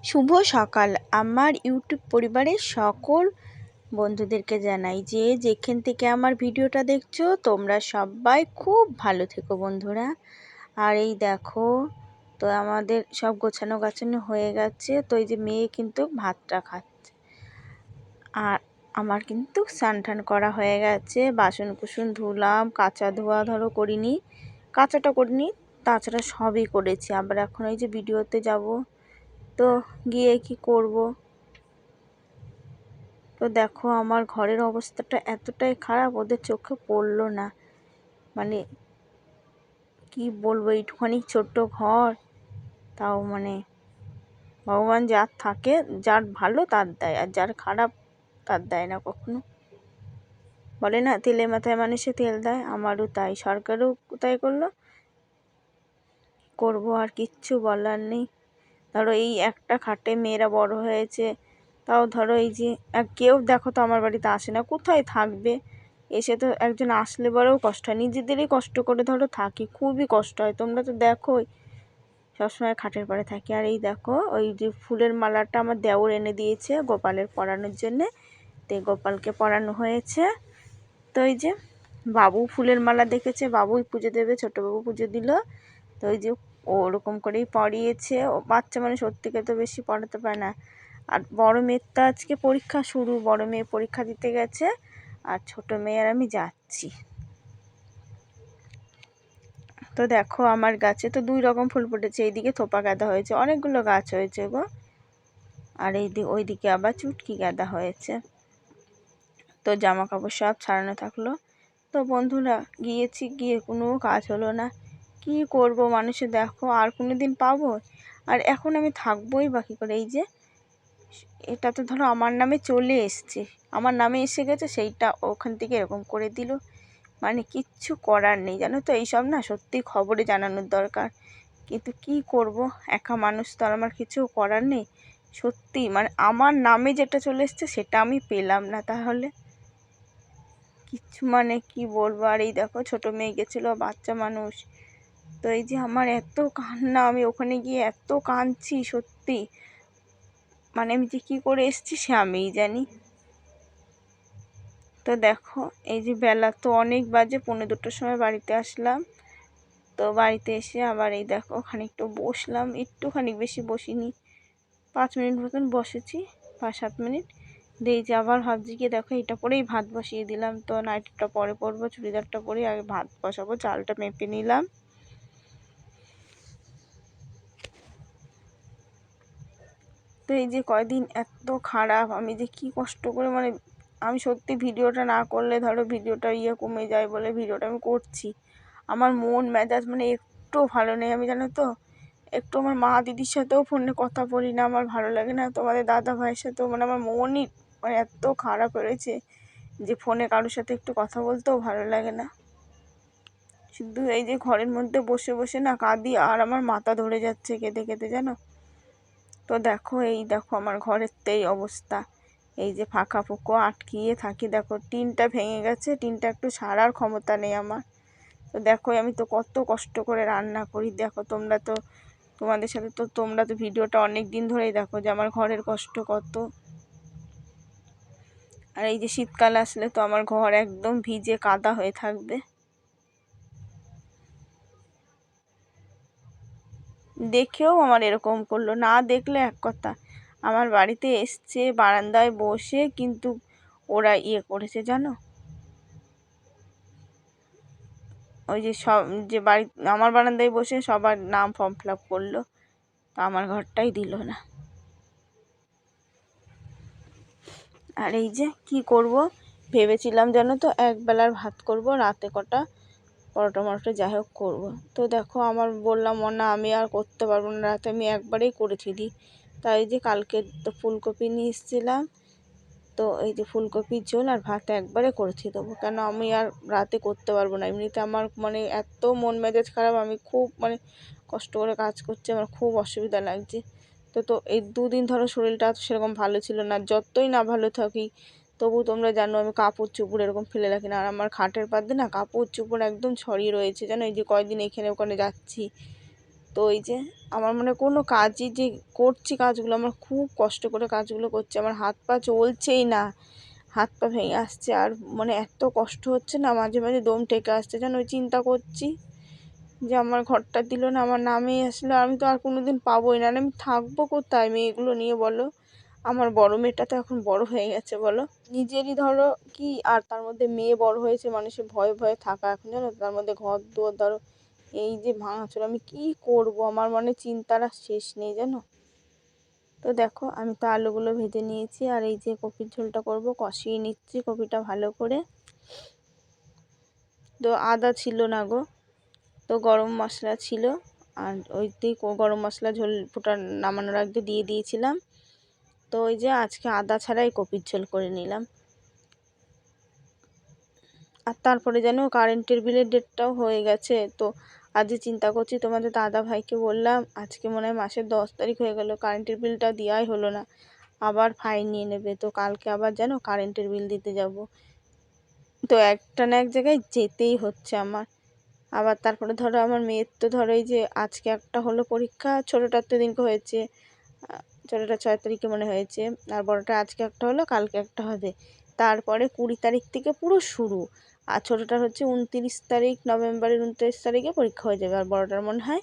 শুভ সকাল আমার ইউটিউব পরিবারের সকল বন্ধুদেরকে জানাই যে যেখান থেকে আমার ভিডিওটা দেখছো তোমরা সবাই খুব ভালো থেকো বন্ধুরা। আর এই দেখো, তো আমাদের সব গোছানো গাছানো হয়ে গেছে। তো এই যে মেয়ে কিন্তু ভাতটা খাচ্ছে, আর আমার কিন্তু স্নান টান করা হয়ে গেছে, বাসন কুসন ধুলাম, কাঁচা ধোয়া ধরো করিনি, কাঁচাটা করিনি, তাছাড়া সবই করেছি। আবার এখন এই যে ভিডিওতে যাব, তো গিয়ে কি করব। তো দেখো আমার ঘরের অবস্থাটা এতটাই খারাপ, ওদের চোখে পড়লো না। মানে কি বলবো, এইটুখানি ছোট্ট ঘর, তাও মানে ভগবান যার থাকে, যার ভালো তার দেয়, আর যার খারাপ তার দেয় না কখনো। বলে না তেলে মাথায় মানুষে তেল দেয়, আমারও তাই, সরকারও তাই করলো, করবো আর কিচ্ছু বলার নেই। ধরো এই একটা খাটে মেয়েরা বড় হয়েছে, তাও ধরো এই যে কেউ দেখো তো আমার বাড়িতে আসে না, কোথায় থাকবে, এসে তো একজন আসলে বড়ও কষ্ট হয়, নিজেদেরই কষ্ট করে ধরো থাকি, খুবই কষ্ট হয়। তোমরা তো দেখোই সবসময় খাটের পরে থাকি। আর এই দেখো ওই যে ফুলের মালাটা আমার দেওর এনে দিয়েছে গোপালের পরানোর জন্যে, তো গোপালকে পরানো হয়েছে। তো এই যে বাবু ফুলের মালা দেখেছে, বাবুই পুজো দেবে, ছোটোবাবু পুজো দিল। তো ওই যে ও ওরকম করেই পড়িয়েছে, ও বাচ্চা মানে সত্যিকে তো বেশি পড়াতে পারে না। আর বড় মেয়ের তো আজকে পরীক্ষা শুরু, বড় মেয়ে পরীক্ষা দিতে গেছে, আর ছোট মেয়ে আর আমি যাচ্ছি। তো দেখো আমার গাছে তো 2 রকম ফুল ফুটেছে, এইদিকে থোপা গাঁদা হয়েছে, অনেকগুলো গাছ হয়েছে গো, আর ওইদিকে আবার চুটকি গাঁদা হয়েছে। তো জামা কাপড় সব ছাড়ানো থাকলো। তো বন্ধুরা গিয়েছি, গিয়ে কোনো কাজ হলো না, কি করব। মানুষে দেখো আর কোনো দিন পাবো, আর এখন আমি থাকবোই বাকি করে। এই যে এটা তো ধরো আমার নামে চলে এসছে, আমার নামে এসে গেছে, সেইটা ওখান থেকে এরকম করে দিল, মানে কিচ্ছু করার নেই জানো তো। এইসব না সত্যি খবরে জানানোর দরকার, কিন্তু কি করব, একা মানুষ তো, আর আমার কিছু করার নেই। সত্যি মানে আমার নামে যেটা চলে এসছে সেটা আমি পেলাম না, তাহলে কিচ্ছু মানে কি বলবো। আর এই দেখো ছোট মেয়ে গেছিলো, বাচ্চা মানুষ, তো এই যে আমার এত কান্না, আমি ওখানে গিয়ে এত কাঁদছি সত্যি, মানে আমি যে কী করে এসেছি সে আমিই জানি। তো দেখো এই যে বেলা তো অনেক বাজে, 1:45-র সময় বাড়িতে আসলাম। তো বাড়িতে এসে আবার এই দেখো খানিকটা বসলাম, একটুখানি, বেশি বসিনি, 5 মিনিট মতন বসেছি, 5-7 মিনিট। দিয়ে যে আবার ভাবছি কি, দেখো এটা পরেই ভাত বসিয়ে দিলাম। তো নাইটিটা পরে পরবো, চুড়িদারটা পরে আগে ভাত বসাবো, চালটা মেপে নিলাম। তো এই যে কয়দিন এত খারাপ, আমি যে কি কষ্ট করে, মানে আমি সত্যি ভিডিওটা না করলে ধরো ভিডিওটা কমে যায় বলে ভিডিওটা আমি করছি। আমার মন মেজাজ মানে একটু ভালো নেই, আমি জানো তো, একটু আমার মা দিদির সাথেও ফোনে কথা বলি না, আমার ভালো লাগে না, তোমাদের দাদা ভাইয়ের সাথেও, মানে আমার মনই মানে এত খারাপ হয়েছে যে ফোনে কারোর সাথে একটু কথা বলতেও ভালো লাগে না। শুধু এই যে ঘরের মধ্যে বসে বসে না কাঁদি, আর আমার মাথা ধরে যাচ্ছে কেঁদে কেঁদে জানো। তো দেখো এই দেখো আমার ঘরের তো এই অবস্থা, এই যে ফাঁকা ফুঁকো আটকিয়ে থাকি, দেখো টিনটা ভেঙে গেছে, টিনটা একটু সারার ক্ষমতা নেই আমার। তো দেখো আমি তো কত কষ্ট করে রান্না করি, দেখো তোমরা তো, তোমাদের সাথে তো, তোমরা তো ভিডিওটা অনেক দিন ধরেই দেখো যে আমার ঘরের কষ্ট কত। আর এই যে শীতকাল আসলে তো আমার ঘর একদম ভিজে কাদা হয়ে থাকবে। দেখেও আমার এরকম করলো, না দেখলে এক কথা, আমার বাড়িতে এসছে বারান্দায় বসে, কিন্তু ওরা করেছে জানো, ওই যে সব, যে বাড়ি আমার বারান্দায় বসে সবার নাম ফর্ম ফিল আপ করলো, তো আমার ঘরটাই দিল না। আর এই যে কি করব, ভেবেছিলাম জানো তো একবেলার ভাত করব, রাতে কটা পরোটা মরোটা যাই হোক করবো। তো দেখো আমার বললাম না আমি আর করতে পারবো না, রাতে আমি একবারেই করেছি দিই। তাই যে কালকে তো ফুলকপি নিয়ে এসেছিলাম, তো এই যে ফুলকপির ঝোল আর ভাত একবারে করেছি দেবো, কেন আমি আর রাতে করতে পারবো না। এমনিতে আমার মানে এত মন মেজাজ খারাপ, আমি খুব মানে কষ্ট করে কাজ করছি, আমার খুব অসুবিধা লাগছে। তো এই 2 দিন ধরো শরীরটা সেরকম ভালো ছিল না, যতই না ভালো থাকি তবু তোমরা জানো আমি কাপড় চোপড় এরকম ফেলে রাখি না, আর আমার খাটের পাশে না কাপড় চোপড় একদম ছড়িয়ে রয়েছে জানো, এই যে কয়দিন এখানে ওখানে যাচ্ছি, তো ওই যে আমার মানে কোনো কাজই যে করছি, কাজগুলো আমার খুব কষ্ট করে কাজগুলো করছি, আমার হাত পা চলছেই না, হাত পা ভেঙে আসছে, আর মানে এত কষ্ট হচ্ছে না, মাঝে মাঝে দম টেকে আসছে, যেন ওই চিন্তা করছি যে আমার ঘরটা দিল না, আমার নামে আসলে আমি তো আর কোনো দিন পাবোই না, আমি থাকবো কোথায় মেয়েগুলো নিয়ে বলো। আমার বড় মেয়েটা তো এখন বড় হয়ে গেছে বলো, নিজেরই ধরো কি, আর তার মধ্যে মেয়ে বড় হয়েছে, মানুষের ভয়ে ভয়ে থাকা এখন জানো, তার মধ্যে ঘর দুয়ার ধরো এই যে ভাঙাচোরা, আমি কি করব, আমার মানে চিন্তার আর শেষ নেই জানো। তো দেখো আমি তো আলুগুলো ভেজে নিয়েছি, আর এই যে কপির ঝোলটা করব, কষিয়ে নিচ্ছি কপিটা ভালো করে। তো আদা ছিল না গো, তো গরম মশলা ছিল, আর ওইতেই গরম মশলা ঝোল ফোটা নামানোর আগে দিয়ে দিয়েছিলাম। তো ওই যে আজকে আদা ছাড়াই কপির ঝোল করে নিলাম। আর তারপরে যেন কারেন্টের বিলের ডেটটাও হয়ে গেছে, তো আজকে চিন্তা করছি, তোমাদের দাদা ভাইকে বললাম আজকে মনে হয় মাসের 10 তারিখ হয়ে গেল, কারেন্টের বিলটা দেওয়াই হলো না, আবার ফাইন নিয়ে নেবে, তো কালকে আবার যেন কারেন্টের বিল দিতে যাব। তো একটা না এক জায়গায় যেতেই হচ্ছে আমার। আবার তারপরে ধরো আমার মেয়ের তো ধরো এই যে আজকে একটা হলো পরীক্ষা, ছোটোটার তো দিনকে হয়েছে, ছোটোটা 6 তারিখে মনে হয়েছে, আর বড়োটা আজকে একটা হলো, কালকে একটা হবে, তারপরে 20 তারিখ থেকে পুরো শুরু, আর ছোটোটার হচ্ছে 29 তারিখ, নভেম্বরের 29 তারিখে পরীক্ষা হয়ে যাবে, আর বড়োটার মনে হয়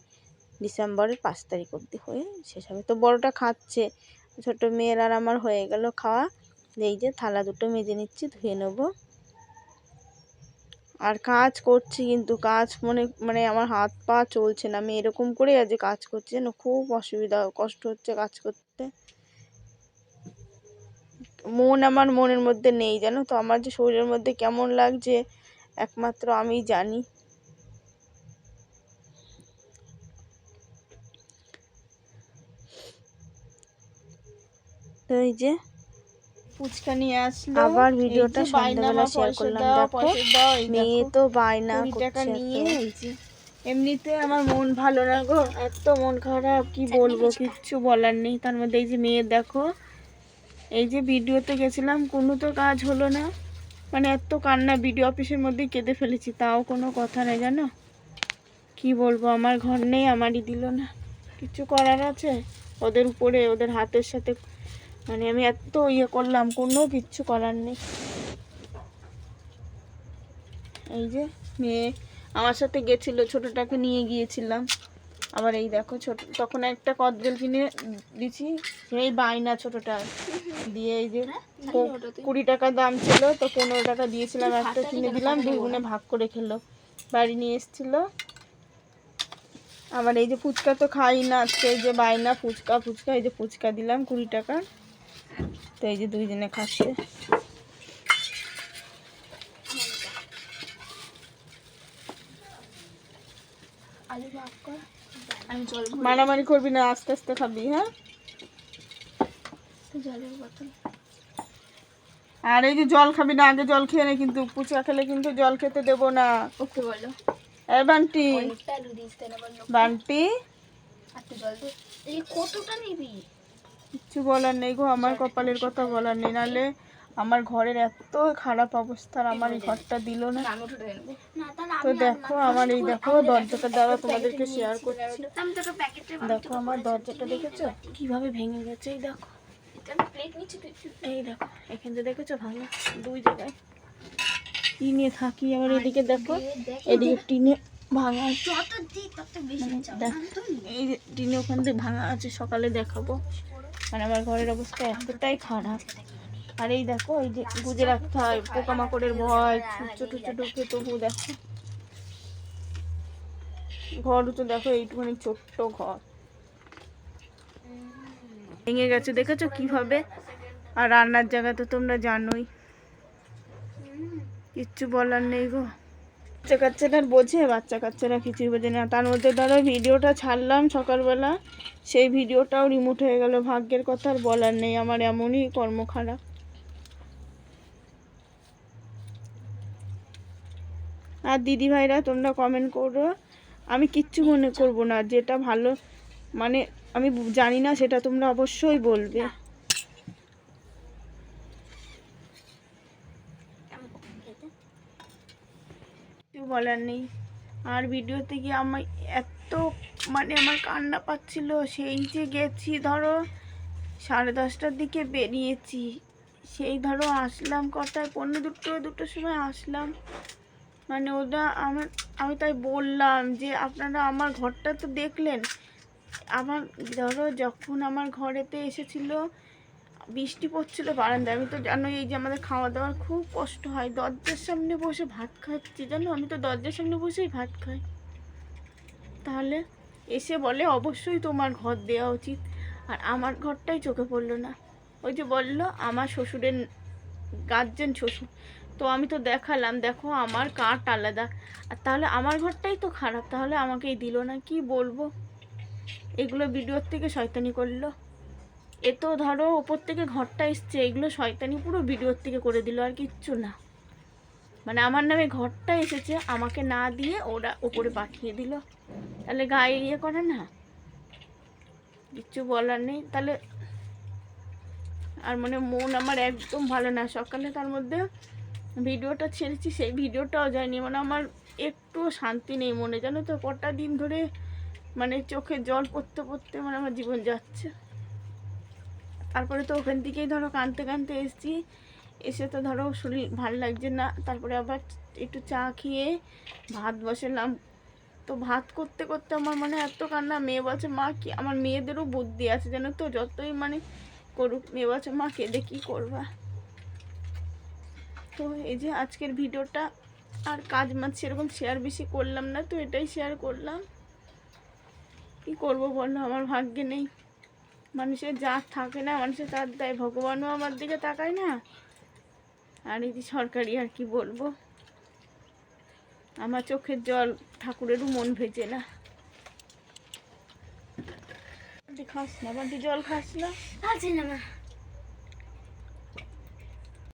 ডিসেম্বরের 5 তারিখ অবধি হয়ে শেষ হবে। তো বড়োটা খাচ্ছে, ছোটো মেয়ের আর আমার হয়ে গেল খাওয়া। এই যে থালা দুটো মেজে নিচ্ছি, ধুয়ে নেবো। আর কাজ করছি, কিন্তু কাজ মানে আমার হাত পা চলছে না, আমি এরকম করে আজ কাজ করছি যেন, খুব অসুবিধা কষ্ট হচ্ছে কাজ করতে, আমার মনের মধ্যে নেই জানো তো, আমার যে শরীরের মধ্যে কেমন লাগছে একমাত্র আমিই জানি। তো এই যে ফুচকা নিয়ে আসলো, আবার ভিডিওটা সন্ধ্যাবেলা শেয়ার করলাম, দেখো মেয়ে তো বায়না 20 টাকা নিয়ে, এই যে এমনিতে আমার মন ভালো না গো, এত মন খারাপ কি বলবো, কিচ্ছু বলার নেই। তার মধ্যে এই যে মেয়ে দেখো, এই যে ভিডিওতে গেছিলাম কোনো তো কাজ হলো না, মানে এত কান্না, ভিডিও অফিসের মধ্যেই কেঁদে ফেলেছি, তাও কোনো কথা নেই জানো, কি বলবো, আমার ঘর নেই, আমারই দিল না, কিছু করার আছে ওদের উপরে, ওদের হাতের সাথে, মানে আমি এত ইয়ে করলাম, কোনো কিচ্ছু করার নেই। এই যে মেয়ে আমার সাথে গেছিলো, ছোটোটাকে নিয়ে গিয়েছিলাম, আবার এই দেখো ছোট, তখন একটা কদবেল কিনে দিছি, সেই বায়না ছোটোটা দিয়ে, এই যে 20 টাকা দাম ছিল, তো 15 টাকা দিয়েছিলাম, একটা কিনে দিলাম, 2 গুণে ভাগ করে খেলো, বাড়ি নিয়ে এসেছিলো। আবার এই যে ফুচকা তো খাই না আজকে, এই যে বায়না ফুচকা ফুচকা, এই যে ফুচকা দিলাম 20 টাকা, তো এই যে 2 জনে খাচ্ছে। মারামারি করবি না, আস্তে আস্তে খাবি, হ্যাঁ। জলের বোতল, আর এই যে জল খাবি না, আগে জল খেয়ে নে, কিন্তু ফুচকা খেলে কিন্তু জল খেতে দেবো না। ওকে বলো, এ বান্টি বান্টি কতটা নিবি, কিচ্ছু বলার নেই গো, আমার কপালের কথা বলার নেই, নাহলে আমার ঘরের এত খারাপ অবস্থা, আমার এই ঘরটা দিল না। তো দেখো আমার এই দেখো দরজাটা দ্বারা তোমাদেরকে শেয়ার করছি, দেখো আমার দরজাটা দেখেছো কিভাবে ভেঙে গেছে, এই দেখো, এই দেখো এখান থেকে দেখেছো ভাঙা, 2 জায়গায় টিনে থাকি, আবার এদিকে দেখো, এদিকে টিনে ভাঙা, এই যে টিনে ওখান থেকে ভাঙা আছে, সকালে দেখাবো, মানে আমার ঘরের অবস্থা এতটাই খারাপ। আর এই দেখো এই যে গুজে রাখতে হয়, পোকামাকড়ের ভয়, ছোট ছোট ঢুকে, তবু দেখো ঘর তো দেখো এইটুখানি ছোট্ট ঘর ভেঙে গেছে, দেখেছো কিভাবে। আর রান্নার জায়গা তো তোমরা জানোই, কিচ্ছু বলার নেই গো, বাচ্চা কাচ্চারা বোঝে, বাচ্চা কাচ্চারা কিছুই বোঝে না। তার মধ্যে ধরো ভিডিওটা ছাড়লাম সকালবেলা, সেই ভিডিওটাও রিমোট হয়ে গেল, ভাগ্যের কথা আর বলার নেই, আমার এমনই কর্ম খারাপ। আর দিদি ভাইরা তোমরা কমেন্ট করো, আমি কিচ্ছু মনে করব না, যেটা ভালো মানে আমি জানি না সেটা তোমরা অবশ্যই বলবে, কিছু বলার নেই। আর ভিডিওতে গিয়ে আমি এত মানে আমার কান্না পাচ্ছিল। সেই যে গেছি ধরো 10:30টার দিকে বেরিয়েছি, সেই ধরো আসলাম কটায়, 1:45-2টোর সময় আসলাম। মানে ওটা আমি তাই বললাম যে আপনারা আমার ঘরটা তো দেখলেন। আমার ধরো যখন আমার ঘরেতে এসেছিল বৃষ্টি পড়ছিল বারান্দায়, আমি তো জানো এই যে আমাদের খাওয়া দাওয়ার খুব কষ্ট হয়, দরজার সামনে বসে ভাত খাচ্ছি জানো, আমি তো দরজার সামনে বসেই ভাত খাই। তাহলে এসে বলে অবশ্যই তোমার ঘর দেওয়া উচিত, আর আমার ঘরটাই চোখে পড়লো না। ওই যে বললো আমার শ্বশুরের গার্জেন শ্বশুর, তো আমি তো দেখালাম দেখো আমার কাঠ আলাদা, আর তাহলে আমার ঘরটাই তো খারাপ, তাহলে আমাকেই দিল না। কি বলবো, এগুলো ভিডিওর থেকে শয়তানি করলো। এ তো ধরো ওপর থেকে ঘরটা এসছে, এগুলো শয়তানি পুরো ভিডিওর থেকে করে দিল, আর কিচ্ছু না। মানে আমার নামে ঘরটা এসেছে, আমাকে না দিয়ে ওরা ওপরে পাঠিয়ে দিল। তাহলে গায়ে ইয়ে করে না, কিচ্ছু বলার নেই। তাহলে আর মানে মন আমার একদম ভালো না। সকালে তার মধ্যে ভিডিওটা ছেড়েছি, সেই ভিডিওটাও যায়নি। মানে আমার একটুও শান্তি নেই মনে, জানো তো। কটা দিন ধরে মানে চোখে জল পড়তে পড়তে মানে আমার জীবন যাচ্ছে। তারপরে তো ওখান থেকেই ধরো কাঁদতে কাঁদতে এসেছি, এসে তো ধরো শরীর ভালো লাগছে না। তারপরে আবার একটু চা খেয়ে ভাত বসালাম। তো ভাত করতে করতে আমার মানে এত কান্না। মেয়ে বলছে মা কি, আমার মেয়েদেরও বুদ্ধি আছে জানো তো, যতই মানে করুক, মেয়ে বলছে মা কেঁদে কী করবা। তো এই যে আজকের ভিডিওটা, আর কাজ মাছ সেরকম শেয়ার বেশি করলাম না, তো এটাই শেয়ার করলাম। কি করব বলো, আমার ভাগ্যে নেই। মানুষের যা থাকে না মানুষের তার দেয়, ভগবানও আমার দিকে তাকায় না। আর এই যে সরকারি, আর কি বলবো, আমার চোখের জল ঠাকুরেরও মন ভেজে না। খাস না বান্টি, জল খাস না? আছে না মা।